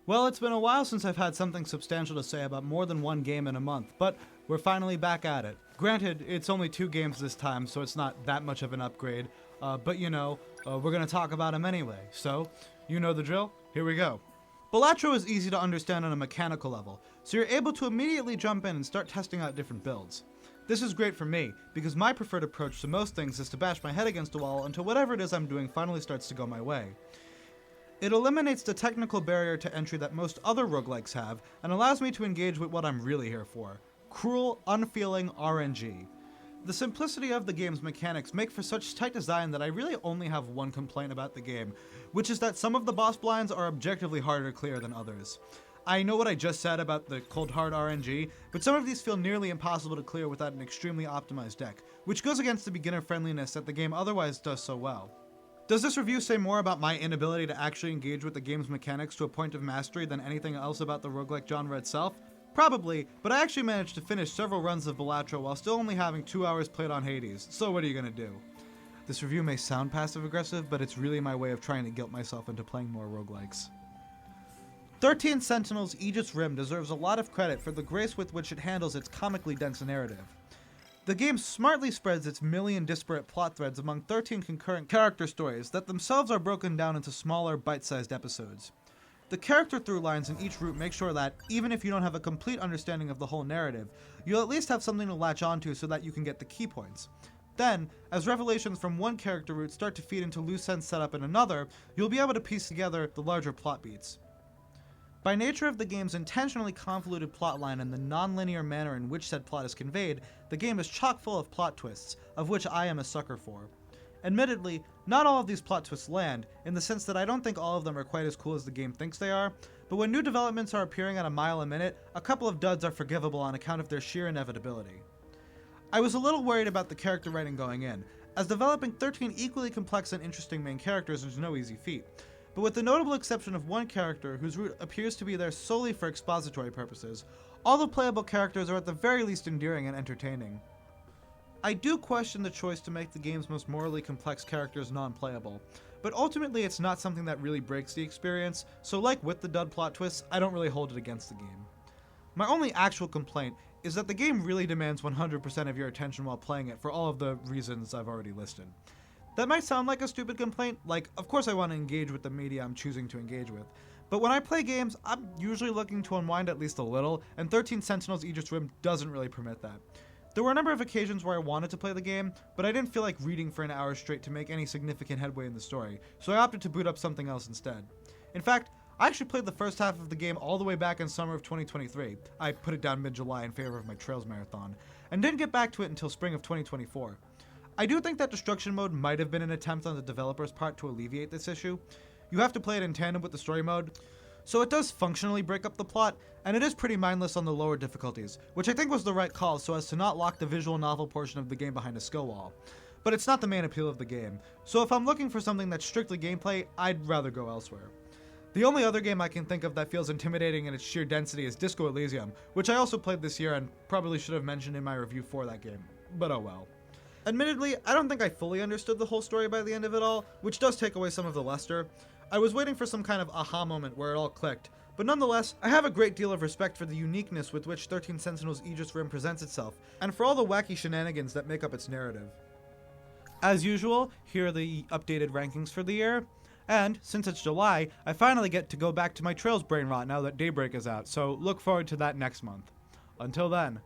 Well, it's been a while since I've had something substantial to say about more than one game in a month, but we're finally back at it. Granted, it's only 2 games this time, so it's not that much of an upgrade, but we're gonna talk about them anyway, so, you know the drill, here we go. Balatro is easy to understand on a mechanical level, so you're able to immediately jump in and start testing out different builds. This is great for me, because my preferred approach to most things is to bash my head against a wall until whatever it is I'm doing finally starts to go my way. It eliminates the technical barrier to entry that most other roguelikes have, and allows me to engage with what I'm really here for: cruel, unfeeling RNG. The simplicity of the game's mechanics make for such tight design that I really only have one complaint about the game, which is that some of the boss blinds are objectively harder to clear than others. I know what I just said about the cold hard RNG, but some of these feel nearly impossible to clear without an extremely optimized deck, which goes against the beginner friendliness that the game otherwise does so well. Does this review say more about my inability to actually engage with the game's mechanics to a point of mastery than anything else about the roguelike genre itself? Probably, but I actually managed to finish several runs of Balatro while still only having 2 hours played on Hades, so what are you gonna do? This review may sound passive-aggressive, but it's really my way of trying to guilt myself into playing more roguelikes. 13 Sentinels' Aegis Rim deserves a lot of credit for the grace with which it handles its comically dense narrative. The game smartly spreads its million disparate plot threads among 13 concurrent character stories that themselves are broken down into smaller, bite-sized episodes. The character through lines in each route make sure that, even if you don't have a complete understanding of the whole narrative, you'll at least have something to latch onto so that you can get the key points. Then, as revelations from one character route start to feed into loose ends set up in another, you'll be able to piece together the larger plot beats. By nature of the game's intentionally convoluted plotline and the non-linear manner in which said plot is conveyed, the game is chock full of plot twists, of which I am a sucker for. Admittedly, not all of these plot twists land, in the sense that I don't think all of them are quite as cool as the game thinks they are, but when new developments are appearing at a mile a minute, a couple of duds are forgivable on account of their sheer inevitability. I was a little worried about the character writing going in, as developing 13 equally complex and interesting main characters is no easy feat. But with the notable exception of one character whose route appears to be there solely for expository purposes, all the playable characters are at the very least endearing and entertaining. I do question the choice to make the game's most morally complex characters non-playable, but ultimately it's not something that really breaks the experience, so like with the dud plot twists, I don't really hold it against the game. My only actual complaint is that the game really demands 100% of your attention while playing it for all of the reasons I've already listed. That might sound like a stupid complaint, like, of course I want to engage with the media I'm choosing to engage with, but when I play games, I'm usually looking to unwind at least a little, and 13 Sentinels Aegis Rim doesn't really permit that. There were a number of occasions where I wanted to play the game, but I didn't feel like reading for an hour straight to make any significant headway in the story, so I opted to boot up something else instead. In fact, I actually played the first half of the game all the way back in summer of 2023, I put it down mid-July in favor of my Trails Marathon, and didn't get back to it until spring of 2024. I do think that destruction mode might have been an attempt on the developer's part to alleviate this issue. You have to play it in tandem with the story mode, so it does functionally break up the plot, and it is pretty mindless on the lower difficulties, which I think was the right call so as to not lock the visual novel portion of the game behind a skill wall. But it's not the main appeal of the game, so if I'm looking for something that's strictly gameplay, I'd rather go elsewhere. The only other game I can think of that feels intimidating in its sheer density is Disco Elysium, which I also played this year and probably should have mentioned in my review for that game, but oh well. Admittedly, I don't think I fully understood the whole story by the end of it all, which does take away some of the luster. I was waiting for some kind of aha moment where it all clicked, but nonetheless, I have a great deal of respect for the uniqueness with which 13 Sentinels Aegis Rim presents itself, and for all the wacky shenanigans that make up its narrative. As usual, here are the updated rankings for the year, and since it's July, I finally get to go back to my Trails brain rot now that Daybreak is out, so look forward to that next month. Until then.